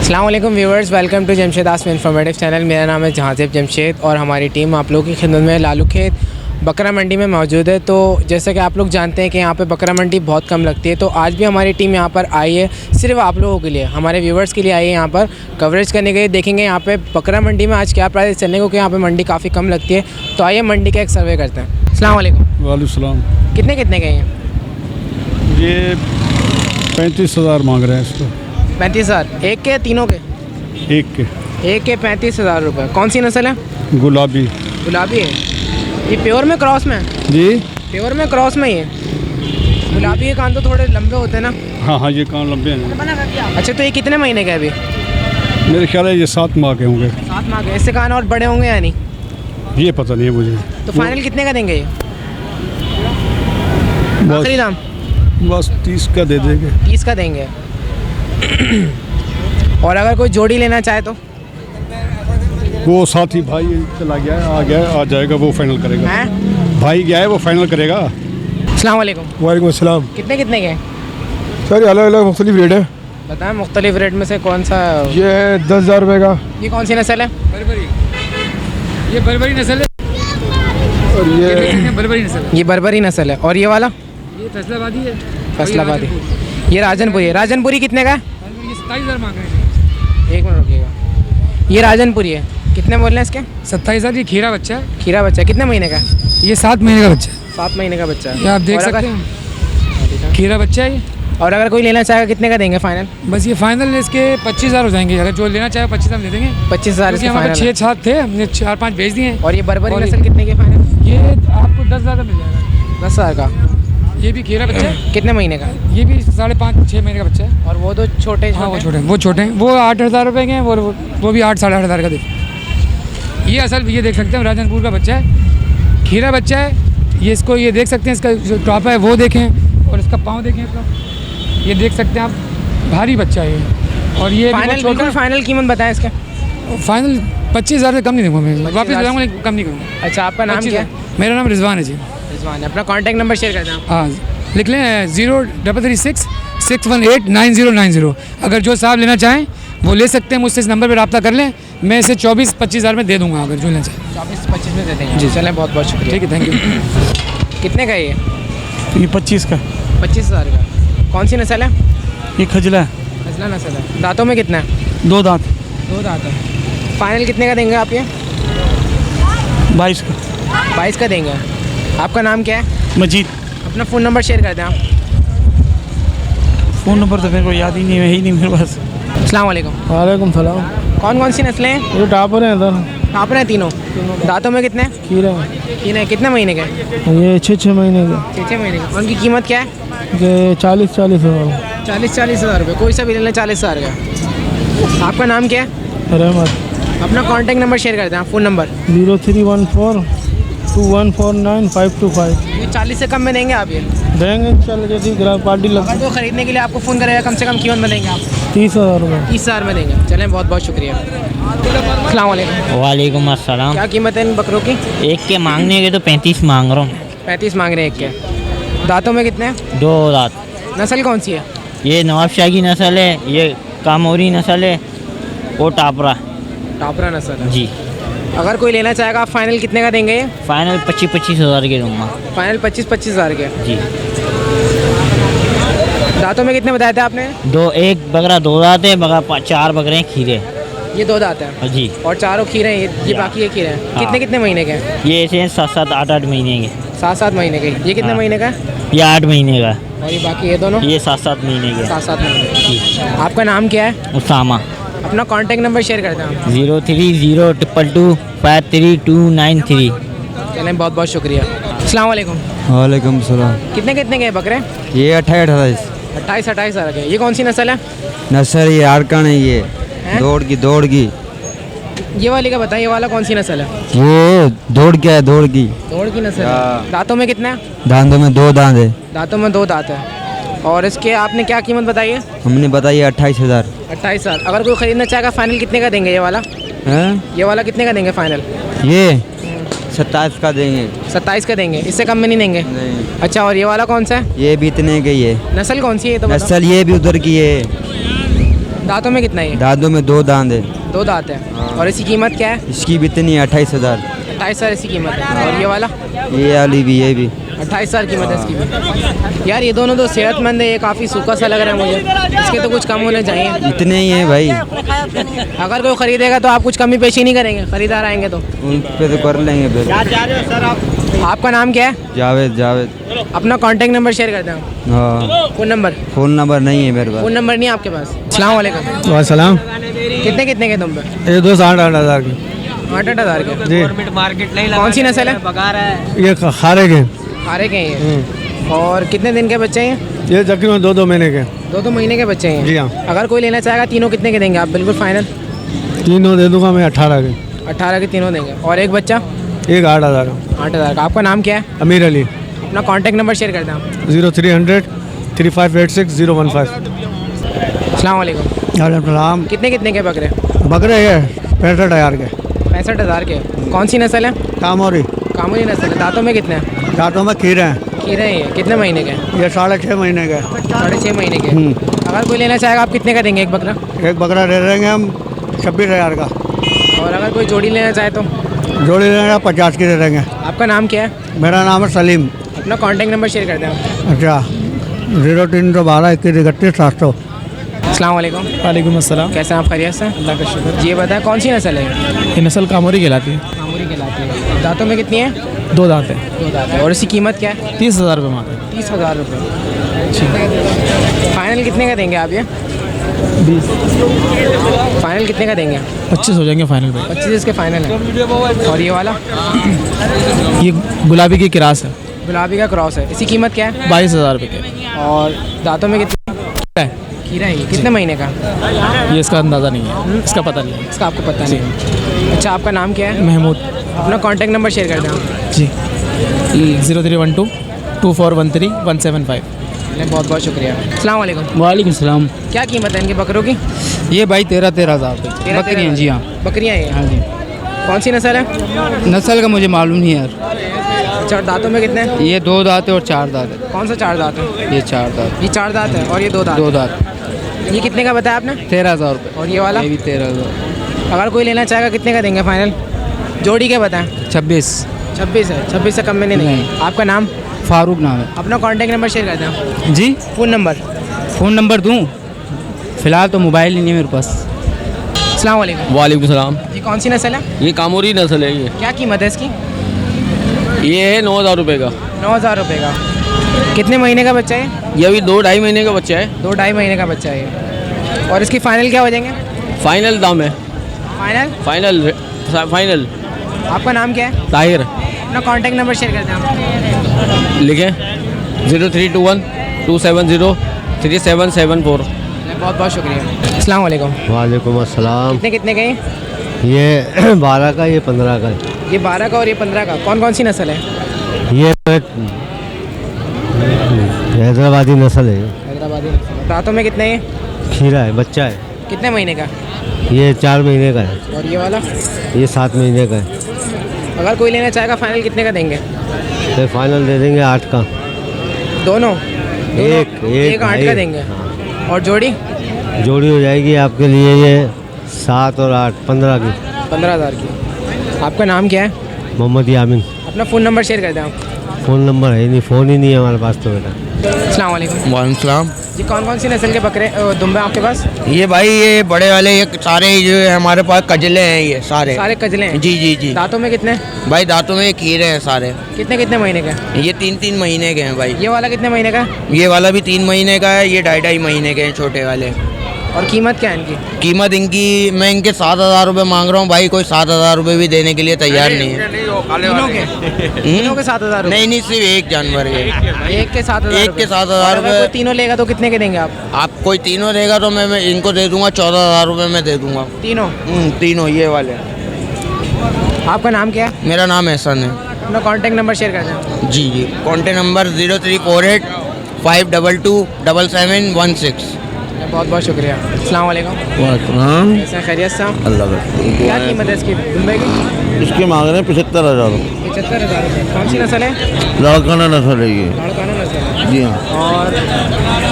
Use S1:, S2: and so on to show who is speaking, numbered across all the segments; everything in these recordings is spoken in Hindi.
S1: अस्सलाम वालेकुम viewers, welcome to Jamshed Aasam informative channel. मेरा नाम है जहांज़ेब जमशेद और हमारी टीम आप लोगों की खिदमत में लालू खेत बकरा मंडी में मौजूद है। तो जैसा कि आप लोग जानते हैं कि यहाँ पे बकरा मंडी बहुत कम लगती है, तो आज भी हमारी टीम यहाँ पर आई है सिर्फ आप लोगों के लिए, हमारे व्यूवर्स के लिए आई है यहाँ पर कवरेज करने के लिए। देखेंगे यहाँ पे बकरा मंडी में आज क्या प्राइस चलने, क्योंकि यहाँ पे मंडी काफ़ी कम लगती है। तो आइए मंडी का एक सर्वे करते हैं। अस्सलाम वालेकुम।
S2: वालेकुम सलाम।
S1: कितने कितने के हैं
S2: ये 35,000 मांग रहे हैं इसको।
S1: 35,000 एक के, तीनों के?
S2: एक के।
S1: एक के 35,000 रुपये। कौन सी नस्ल है?
S2: गुलाबी।
S1: गुलाबी है ये? प्योर में क्रॉस में?
S2: जी
S1: प्योर में क्रॉस में ही है। गुलाबी के कान तो थोड़े लंबे होते हैं ना?
S2: हाँ, ये कान लंबे हैं।
S1: अच्छा, तो ये कितने महीने का है अभी?
S2: मेरे ख्याल है ये 7 माह के होंगे।
S1: 7 माह के। इससे कान और बड़े होंगे या नहीं?
S2: ये पता नहीं है मुझे।
S1: तो फाइनल कितने का देंगे ये? आखिरी दाम
S2: बस 30 का दे देंगे।
S1: 30 का देंगे। और अगर कोई जोड़ी लेना चाहे तो?
S2: वो साथी भाई चला गया है, आ गया है, आ जाएगा, वो फाइनल करेगा।
S1: हैं?
S2: भाई गया है, वो फाइनल करेगा।
S1: अस्सलाम वालेकुम।
S3: वालेकुम अस्सलाम।
S1: कितने कितने के?
S3: सर अलग अलग मुख्तलिफ रेट है।
S1: बताएं मुख्तलिफ रेट में से कौन सा?
S3: ये है 10,000 रुपये का।
S1: ये कौन सी नस्ल है?
S4: ये बर्बरी नस्ल है।
S3: और ये
S4: बर्बरी नस्ल है।
S1: ये बर्बरी नस्ल है। और ये वाला?
S4: ये फैसलाबादी है।
S1: फैसलाबादी। ये राजनपुरी है। राजनपुरी कितने का है?
S4: ये 27,000 मांग रहे हैं।
S1: एक मिनट रुकिएगा। ये राजनपुरी है, कितने बोल रहे हैं इसके?
S4: 27,000। ये खीरा बच्चा है।
S1: खीरा बच्चा कितने महीने का है?
S4: ये 7 महीने का बच्चा है।
S1: 7 महीने का बच्चा है।
S4: ये आप देख
S1: और
S4: सकते
S1: अगर-
S4: हैं, खीरा बच्चा है ये।
S1: और अगर कोई लेना चाहेगा कितने का देंगे फाइनल?
S4: बस ये फाइनल इसके 25,000 हो जाएंगे। अगर जो लेना चाहे 25,000 दे देंगे।
S1: 25,000
S4: क्योंकि
S1: इसके
S4: हमारे
S1: फाइनल है।
S4: 6-7 थे, हमने 4-5 भेज दिए हैं।
S1: और ये बर्बरी
S4: और
S1: नस्ल कितने के फाइनल?
S4: ये आपको 10,000 का मिल जाएगा।
S1: 10,000 का।
S4: ये भी खीरा बच्चा है।
S1: कितने महीने का?
S4: ये भी 5.5-6 महीने का बच्चा है।
S1: और वो तो छोटे
S4: हाँ, वो छोटे हैं। वो छोटे हैं। वो 8,000 रुपये के हैं। वो भी 8-8,500 का दे। ये असल ये देख सकते हैं राजनपुर का बच्चा है, खीरा बच्चा है ये। इसको ये देख सकते हैं, इसका जो टॉप है वो देखें और इसका पाँव देखें इसका, ये देख सकते हैं आप, भारी बच्चा है ये। और ये
S1: फाइनल बिल्कुल फाइनल कीमत बताएं इसका।
S4: फाइनल 25,000 से कम नहीं दूँगा मैं, वापस बताऊँगा कम नहीं करूँगा।
S1: अच्छा, आपका नाम क्या है?
S4: मेरा नाम रिजवान है जी।
S1: रिजवान है। अपना कॉन्टैक्ट नंबर शेयर कर दें आप।
S4: हाँ, लिख लें 0336 618 9090। अगर जो साहब लेना चाहें वो ले सकते हैं, मुझसे इस नंबर पर रब्ता कर लें। मैं इसे 24-25,000 में दे दूँगा अगर जो लेना चाहें।
S1: 24-25 में दे देंगे
S4: जी।
S1: चलें, बहुत बहुत शुक्रिया।
S4: ठीक है, थैंक यू।
S1: कितने का है ये?
S3: ये 25 का।
S1: 25,000 का। कौन सी नस्ल है?
S3: ये खजला है,
S1: फजला नस्ल है। दांतों में कितना है?
S3: 2 दांत।
S1: 2 दांत है। फाइनल कितने का देंगे आप ये?
S3: 22 का।
S1: 22 का देंगे। आपका नाम क्या है?
S3: मजीद।
S1: अपना फ़ोन नंबर शेयर कर दें आप।
S3: फ़ोन नंबर तो मेरे को याद ही नहीं है, ही नहीं मेरे पास।
S1: अस्सलाम वालेकुम।
S3: वालेकुम सलाम।
S1: कौन कौन सी नस्लें हैं?
S3: ये टापर हैं इधर।
S1: आप हैं तीनों? दांतों में कितने?
S3: खीरा
S1: तीन है। कितने महीने के?
S3: ये 6 महीने का।
S1: 6 महीने का। उनकी कीमत क्या है?
S3: ये 40 हज़ार।
S1: 40 हज़ार रुपये। कोई सा भी ले लें 40 हज़ार का। आपका नाम क्या है?
S3: रहमत।
S1: अपना कॉन्टैक्ट नंबर शेयर कर दें आप, फ़ोन नंबर।
S3: 0314 2149 525।
S1: ये 40 से कम में देंगे आप ये?
S3: देंगे चल जैसी ग्राहक पार्टी लग।
S1: अगर तो ख़रीदने के लिए आपको फ़ोन करेगा कम से कम कीमत में देंगे आप?
S3: 30,000 रुपये।
S1: 30,000 में देंगे। चलें, बहुत बहुत शुक्रिया। अस्सलाम वालेकुम।
S5: वालेकुम अस्सलाम।
S1: क्या कीमत है इन बकरों की?
S5: एक के मांगने के तो 35 मांग रहा हूँ।
S1: 35 मांग रहे हैं एक के। दांतों में कितने हैं?
S5: 2 दांत।
S1: नस्ल कौन सी है?
S5: ये नवाबशाह की नस्ल है, ये कामोरी नस्ल है, वो टापरा।
S1: टापरा नस्ल है
S5: जी।
S1: अगर कोई लेना चाहेगा आप फाइनल कितने का देंगे ये?
S5: फाइनल 25-25 हज़ार के दूँगा।
S1: फाइनल 25-25 हज़ार के।
S5: जी।
S1: दांतों में कितने बताए थे आपने?
S5: एक बकरा 2 दांत है, 4 बकरे हैं खीरे।
S1: ये 2 दांत हैं
S5: जी।
S1: और चारों खीरे हैं। ये बाकी ये खीरे हैं।
S5: हाँ।
S1: कितने कितने महीने के हैं?
S5: ये ऐसे हैं 7-7 8-8 महीने के।
S1: 7-7 महीने के। ये कितने
S5: हाँ।
S1: महीने का है?
S5: ये 8 महीने का।
S1: और ये बाकी ये दोनों?
S5: ये 7-7 महीने के।
S1: 7-7 महीने।
S5: जी।
S1: आपका नाम क्या है?
S5: उसामा।
S1: अपना कॉन्टैक्ट नंबर शेयर कर दें आप।
S5: 030222 53293।
S1: चलें, बहुत बहुत शुक्रिया। अस्सलाम वालेकुम।
S3: वालेकुम सलाम।
S1: कितने कितने के बकरे?
S3: ये 28
S1: 28 हज़ार के। ये कौन सी नस्ल है?
S3: नसर ये आरकन है। ये
S1: हैं?
S3: दौड़ की।
S1: ये वाली का बताइए, ये वाला कौन सी नस्ल है?
S3: ये दौड़ क्या है, दौड़ की।
S1: दौड़ की नस्ल है। दांतों में कितने हैं?
S3: दांतों में 2 दांत है।
S1: दांतों में 2 दांत है। और इसके आपने क्या कीमत बताई है?
S3: हमने बताई 28,000।
S1: 28,000। अगर कोई ख़रीदना चाहेगा फाइनल कितने का देंगे ये वाला?
S3: हैं?
S1: ये वाला कितने का देंगे फाइनल?
S3: ये 27 का देंगे।
S1: 27 का देंगे। इससे कम में नहीं देंगे?
S3: नहीं।
S1: अच्छा, और ये वाला कौन सा है?
S3: ये भी इतने का ही है।
S1: नस्ल कौन सी है ये तो बताओ।
S3: नस्ल ये भी उधर की है।
S1: दांतों में कितना है ये?
S3: दादों में 2 दांत है।
S1: 2 दांत है। और इसकी कीमत क्या है?
S3: इसकी भी इतनी 28,000।
S1: 28,000 इसकी कीमत है। और ये वाला?
S3: ये वाली भी, ये भी
S1: 28,000 कीमत है इसकी भी। यार ये दोनों तो सेहतमंद है, ये काफ़ी सूखा सा लग रहा है मुझे, इसके तो कुछ कम होने चाहिए।
S3: इतने ही हैं भाई।
S1: अगर कोई ख़रीदेगा तो आप कुछ कमी पेशी नहीं करेंगे, ख़रीदार आएंगे तो?
S3: उन पे तो कर लेंगे फिर।
S1: आपका नाम क्या है?
S3: जावेद, जावेद।
S1: अपना कॉन्टैक्ट नंबर शेयर कर दें।
S3: हाँ,
S1: फ़ोन नंबर?
S3: फ़ोन नंबर नहीं है मेरे पास।
S1: फ़ोन नंबर नहीं है आपके पास? अस्सलाम वालेकुम।
S2: वालेकुम।
S1: कितने कितने के तुम पे?
S2: ये 2,8,000 की
S1: 8,000 के।
S2: जी।
S1: कौन सी नस्ल है?
S2: ये खारे के।
S1: हारे के हैं ये। और कितने दिन के बच्चे हैं?
S2: ये तकरीबन 2-2 महीने के।
S1: 2-2 महीने के बच्चे हैं।
S2: जी हाँ।
S1: अगर कोई लेना चाहेगा तीनों कितने के देंगे आप? बिल्कुल फाइनल?
S2: तीनों दे दूंगा मैं 18 के।
S1: 18 के तीनों देंगे। और एक बच्चा?
S2: एक 8,000 का।
S1: 8,000 का। आपका नाम क्या है?
S2: अमीर अली।
S1: अपना कॉन्टैक्ट नंबर शेयर कर दें आप।
S2: 0300 3586 015।
S1: अस्सलाम वालेकुम।
S2: वालेकुम।
S1: कितने कितने के बकरे?
S2: बकरे है 65,000 के।
S1: 65,000 के। कौन सी नस्ल है?
S2: कामोरी।
S1: कामोरी नस्ल है। दांतों में कितने हैं?
S2: दांतों में खीरे हैं।
S1: खीरे हैं ये। कितने महीने के?
S2: ये 6.5 महीने के।
S1: 6.5 महीने के। अगर कोई लेना चाहेगा आप कितने का देंगे एक बकरा?
S2: एक बकरा दे देंगे हम 26,000 का।
S1: और अगर कोई जोड़ी लेना चाहे तो?
S2: जोड़ी देंगे 50 की दे देंगे।
S1: आपका नाम क्या है?
S2: मेरा नाम है सलीम।
S1: अपना कॉन्टैक्ट नंबर शेयर कर दें आप।
S2: अच्छा 0312 21 31 700।
S1: अस्सलाम वालेकुम।
S6: वालेकुम अस्सलाम।
S1: कैसे हैं आप? खैरियत से?
S6: अल्लाह का शुक्र।
S1: जी ये बताएं कौन सी नस्ल है?
S6: ये नस्ल कामोरी कहलाती है।
S1: कामोरी कहलाती है। दांतों में कितनी है?
S6: 2 दांत है।
S1: 2 दांत है। और इसकी कीमत क्या है?
S6: 30,000 रुपये मांगे।
S1: 30,000 रुपये। फाइनल कितने का देंगे आप ये?
S6: 20,
S1: फाइनल कितने का देंगे?
S6: 25 हो जाएंगे फाइनल भाई।
S1: 25 इसके फाइनल है। और ये वाला?
S6: ये गुलाबी की किरास है।
S1: गुलाबी का क्रॉस है। इसकी कीमत क्या है?
S6: 22,000 रुपये के
S1: और दांतों में कितनी
S6: है।
S1: खीरा है ये? कितने महीने का?
S6: ये इसका अंदाज़ा नहीं है, इसका पता नहीं है।
S1: इसका आपको पता नहीं है। अच्छा आपका नाम क्या है?
S6: महमूद।
S1: अपना कॉन्टैक्ट नंबर शेयर कर दें आप।
S6: जी 0312 2413 175।
S1: बहुत बहुत शुक्रिया। अस्सलाम वालेकुम।
S5: वालेकुम सलाम।
S1: क्या कीमत है इनके बकरों की?
S5: ये भाई 13,000 रुपये बकरियाँ। जी हाँ।
S1: बकरियाँ हैं?
S5: हाँ जी।
S1: कौन सी नस्ल है?
S5: नस्ल का मुझे मालूम नहीं यार।
S1: अच्छा दांतों में कितने हैं?
S5: ये 2 दांत है और 4 दांत है।
S1: कौन सा 4 दांत है?
S5: ये 4 दांत।
S1: ये 4 दांत है और ये 2 दांत।
S5: 2 दांत।
S1: ये कितने का बताया आपने?
S5: 13,000 रुपये।
S1: और ये वाला?
S5: ये भी 13,000।
S1: अगर कोई लेना चाहेगा कितने का देंगे फाइनल? जोड़ी के बताएं।
S5: 26।
S1: 26 है। 26 से कम में नहीं।
S5: नहीं।
S1: आपका नाम?
S5: फारूक नाम है।
S1: अपना कॉन्टैक्ट नंबर शेयर कर दें।
S5: जी
S1: फ़ोन नंबर?
S5: फ़ोन नंबर दूँ? फ़िलहाल तो मोबाइल ही नहीं है मेरे पास।
S1: अस्सलाम वालेकुम।
S7: वालेकुम सलाम।
S1: ये कौन सी नस्ल है?
S7: ये कामोरी नस्ल है। ये
S1: क्या कीमत है इसकी?
S7: ये है 9,000 रुपये का।
S1: 9,000 रुपये का। कितने महीने का बच्चा है?
S7: ये अभी 2-2.5 महीने का बच्चा है।
S1: 2-2.5 महीने का बच्चा है ये। और इसकी फाइनल क्या हो जाएंगे?
S7: फाइनल दाम है।
S1: फाइनल?
S7: Final final.
S1: आपका नाम क्या है?
S7: ताहिर।
S1: अपना कॉन्टैक्ट नंबर शेयर कर दें आप।
S7: लिखें 0321 270 3774।
S1: बहुत बहुत शुक्रिया। अस्सलाम वालेकुम।
S8: वालेकुम अस्सलाम।
S1: कितने कितने के हैं?
S8: ये 12 का, ये 15 का।
S1: ये 12 का और ये 15 का। कौन कौन सी नस्ल है?
S8: ये हैदराबादी नस्ल है।
S1: हैदराबादी नस्ल। दांतों में कितने हैं?
S8: खीरा है, बच्चा है।
S1: कितने महीने का?
S8: ये 4 महीने का है।
S1: और ये वाला?
S8: ये 7 महीने का है।
S1: अगर कोई लेना चाहेगा फाइनल कितने का देंगे?
S8: तो फाइनल दे देंगे 8 का।
S1: दोनों?
S8: एक
S1: 8 का देंगे। और जोड़ी?
S8: जोड़ी हो जाएगी आपके लिए ये 7 और 8 15 की।
S1: 15,000 की। आपका नाम क्या है?
S8: मोहम्मद यामिन।
S1: अपना फ़ोन नंबर शेयर कर दें आप।
S8: फ़ोन नंबर है नहीं, फ़ोन ही नहीं है हमारे पास तो बेटा।
S1: अस्सलाम वालेकुम।
S7: वालेकुम सलाम।
S1: जी कौन कौन सी नस्ल के बकरे दुम्बे आपके पास?
S7: ये भाई ये बड़े वाले ये सारे जो है हमारे पास कजले हैं। ये सारे
S1: सारे कजले हैं?
S7: जी जी जी।
S1: दांतों में कितने?
S7: भाई दांतों में ये खीरे हैं सारे।
S1: कितने कितने महीने का?
S7: ये 3-3 महीने के हैं भाई।
S1: ये वाला कितने महीने का?
S7: ये वाला भी 3 महीने का है। ये 2.5 महीने के हैं छोटे वाले।
S1: और कीमत क्या है इनकी?
S7: कीमत इनकी मैं इनके 7,000 रुपये मांग रहा हूँ भाई। कोई 7,000 रुपये भी देने के लिए तैयार नहीं है।
S1: तीनों के? तीनों के 7,000 रुपये?
S7: नहीं सिर्फ एक जानवर के।
S1: एक के 7,000
S7: एक के 7,000
S1: रुपये। कोई तीनों लेगा तो कितने के देंगे आप?
S7: आप कोई तीनों रहेगा तो मैं इनको दे दूंगा 14,000 रुपये में दे दूंगा।
S1: तीनों?
S7: तीनों ये वाले।
S1: आपका नाम क्या है?
S7: मेरा नाम एहसन है।
S1: अपना कॉन्टैक्ट नंबर शेयर कर दें।
S7: जी जी। Contact number 0348 522 7716।
S1: बहुत बहुत शुक्रिया। अस्सलाम वालेकुम।
S2: वालेकुम।
S1: कैसे खैरियत से?
S2: अल्लाह
S1: क्या कीमत है इसकी दुम्बे की?
S2: इसके मांग रहे हैं 75,000।
S1: 75,000 रुपये। कौन सी नस्ल है?
S2: लाड़काना नस्ल है ये।
S1: लाड़काना नस्ल है।
S2: जी हाँ।
S1: और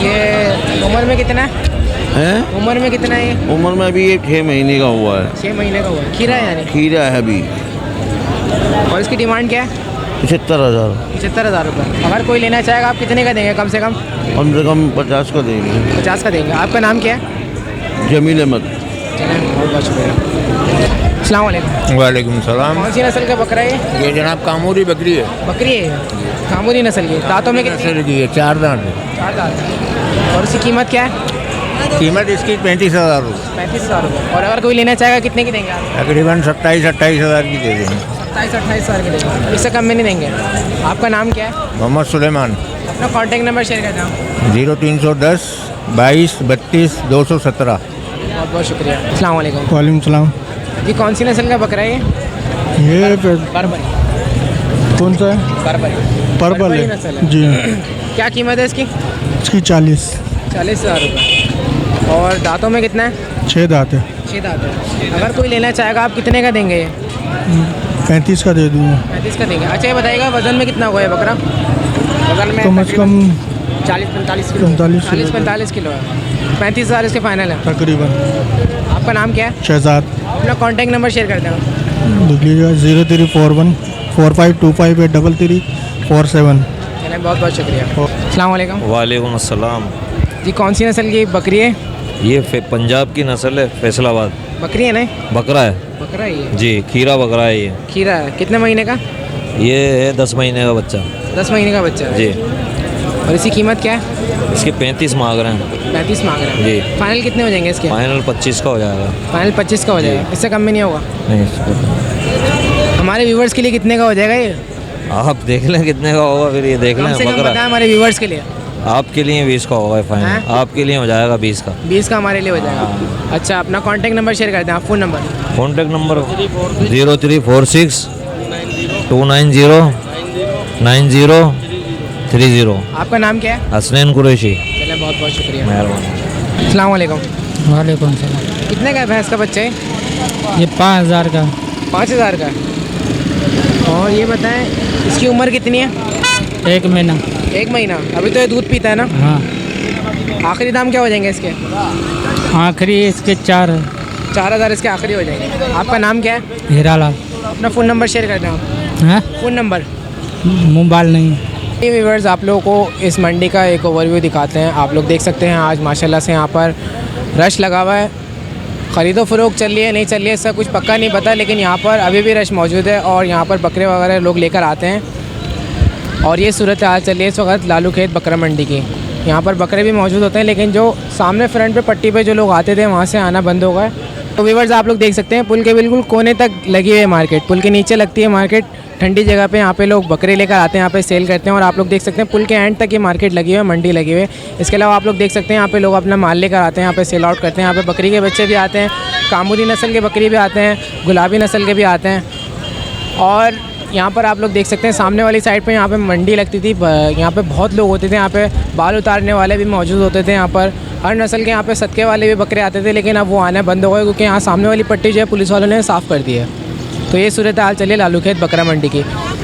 S1: ये उम्र में कितना है?
S9: है।
S1: उम्र में कितना है ये?
S9: उम्र में अभी ये 6 महीने का हुआ है।
S1: 6 महीने का हुआ है। खीरा है यानी।
S9: खीरा है अभी।
S1: और इसकी डिमांड क्या है?
S9: 75,000।
S1: 75,000 रुपये। अगर कोई लेना चाहेगा आप कितने का देंगे कम से कम?
S9: 50 का देंगे।
S1: 50 का देंगे। आपका नाम क्या है?
S9: जमील अहमद।
S1: चलें, बहुत बहुत शुक्रिया। अस्सलाम वालेकुम।
S2: वालेकुम सलाम।
S1: कौन सी नस्ल का बकरा है?
S2: ये जनाब कामूरी बकरी है।
S1: बकरी है, कामूरी नस्ल की। दांतों में कितनी?
S2: नस्ल की है, 4 दांत है।
S1: 4 दांत है। और इसकी कीमत क्या है?
S2: कीमत इसकी 35,000 रुपये।
S1: 35,000 रुपये। और अगर कोई लेना चाहेगा कितने की देंगे आप?
S2: तकरीबन 27-28,000 की दे देंगे।
S1: 27-28,000 की देंगे। इससे कम में नहीं देंगे। आपका नाम क्या है?
S2: मोहम्मद सुलेमान।
S1: अपना कॉन्टैक्ट नंबर शेयर कर दें।
S2: 0310 22 32 217।
S1: बहुत बहुत शुक्रिया। अस्सलाम वालेकुम।
S6: वालेकुम सलाम।
S1: ये कौन सी नस्ल का बकरा है ये?
S6: ये
S1: बर्बरी।
S6: कौन सा है?
S1: बर्बरी।
S6: पर्पल
S1: बर्बरी नस्ल है।
S6: जी
S1: क्या कीमत है इसकी?
S6: इसकी 40।
S1: 40,000 रुपये। और दांतों में कितना है?
S6: 6 दांत है।
S1: 6 दांत है। अगर कोई लेना चाहेगा आप कितने का देंगे ये?
S6: 35 का दे दूँगा।
S1: 35 का देंगे। अच्छा ये बताइएगा वज़न में कितना हुआ है बकरा? वज़न में
S6: कम से कम
S1: 40-45 किलो। 40-45 किलो है। 35,000 इसके फाइनल है।
S6: तकरीबन।
S1: आपका नाम क्या है?
S6: शहजाद।
S1: अपना कॉन्टैक्ट नंबर शेयर कर दें।
S6: लिख लीजिएगा 0341 4525 83347।
S1: चलें, बहुत बहुत शुक्रिया। अस्सलाम वालेकुम।
S10: वालेकुम अस्सलाम।
S1: जी कौन सी नस्ल की बकरी है?
S10: ये पंजाब की नस्ल है, फैसलाबाद।
S1: बकरी है ना?
S10: बकरा है
S1: बकरा ही है।
S10: जी, खीरा बकरा है ये।
S1: खीरा है। कितने महीने का?
S10: ये है 10 महीने का बच्चा।
S1: 10 महीने का बच्चा है।
S10: जी।
S1: और इसकी कीमत क्या है?
S10: इसके 35 मांग रहे हैं।
S1: 35 मांग रहे हैं।
S10: जी।
S1: फाइनल कितने हो जाएंगे इसके?
S10: फाइनल 25 का हो जाएगा।
S1: फाइनल 25 का हो जाएगा। इससे कम में नहीं होगा?
S10: नहीं,
S1: हमारे व्यूवर्स के लिए कितने का हो जाएगा ये?
S10: आप देख लें कितने का होगा, फिर ये देख
S1: कम
S10: लें।
S1: से कम
S10: बकरा
S1: बताएं हमारे व्यूवर्स के लिए।
S10: आपके लिए 20 का होगा फाइनल।
S1: हैं?
S10: आपके लिए हो जाएगा 20 का।
S1: 20 का हमारे लिए हो जाएगा। अच्छा अपना कॉन्टैक्ट नंबर शेयर कर दें। आप फ़ोन नंबर?
S10: Contact number 0346 290 9030।
S1: आपका नाम क्या है?
S10: हसनैन कुरैशी।
S1: चलें, बहुत बहुत शुक्रिया।
S10: मेहरबानी।
S1: अस्सलाम वालेकुम।
S6: वालेकुम सलाम।
S1: कितने का है भैंस का बच्चा है?
S6: ये 5,000 का।
S1: 5,000 का है। और ये बताएं इसकी उम्र कितनी है?
S6: 1 महीना।
S1: 1 महीना। अभी तो ये दूध पीता है ना?
S6: हाँ।
S1: आखिरी दाम क्या हो जाएंगे इसके?
S6: आखिरी इसके 4 है।
S1: 4,000 इसके आखिरी हो जाएंगे। आपका नाम क्या है?
S6: हीरालाल।
S1: अपना फ़ोन नंबर शेयर कर दें आप।
S6: हैं?
S1: Phone number?
S6: मोबाइल नहीं।
S1: ये व्यूअर्स आप लोगों को इस मंडी का एक ओवरव्यू दिखाते हैं। आप लोग देख सकते हैं आज माशाल्लाह से यहाँ पर रश लगा हुआ है। ख़रीदो फ़रोख्त चल रही है नहीं चल रही है इसका कुछ पक्का नहीं पता, लेकिन यहाँ पर अभी भी रश मौजूद है और यहाँ पर बकरे वगैरह लोग लेकर आते हैं। और ये सूरत हाल चल रही है इस वक्त लालू खेत बकरा मंडी की। यहाँ पर बकरे भी मौजूद होते हैं, लेकिन जो सामने फ्रंट पे पट्टी पे जो लोग आते थे वहाँ से आना बंद हो गया। तो व्यूअर्स आप लोग देख सकते हैं पुल के बिल्कुल कोने तक लगी हुई है मार्केट। पुल के नीचे लगती है मार्केट, ठंडी जगह पे। यहाँ पे लोग बकरे लेकर आते हैं, यहाँ पे सेल करते हैं। और आप लोग देख सकते हैं पुल के एंड तक ये मार्केट लगी हुई है, मंडी लगी हुई है। इसके अलावा आप लोग देख सकते हैं यहाँ पे लोग अपना माल लेकर आते हैं, यहाँ पे सेल आउट करते हैं। यहाँ पे बकरी के बच्चे भी आते हैं, कामूरी नस्ल के बकरी भी आते हैं, गुलाबी नस्ल के भी आते हैं। और यहाँ पर आप लोग देख सकते हैं सामने वाली साइड पे यहाँ पे मंडी लगती थी। यहाँ पे बहुत लोग होते थे, यहाँ पे बाल उतारने वाले भी मौजूद होते थे। यहाँ पर हर नस्ल के यहाँ पे सदके वाले भी बकरे आते थे, लेकिन अब वो आना बंद हो गए क्योंकि यहाँ सामने वाली पट्टी जो है पुलिस वालों ने साफ़ कर दी है। तो ये सूरत हाल चलिए लालू खेत बकरा मंडी की।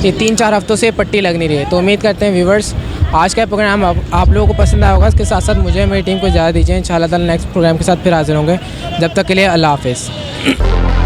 S1: ये 3-4 हफ्तों से पट्टी लग नहीं रही है। तो उम्मीद करते हैं व्यूवर्स आज का प्रोग्राम आप लोगों को पसंद आया होगा। इसके साथ साथ मुझे मेरी टीम को ज़्यादा दीजिए। इंशाल्लाह ताला नेक्स्ट प्रोग्राम के साथ फिर हाजिर होंगे। जब तक के लिए अल्लाह हाफ़िज़।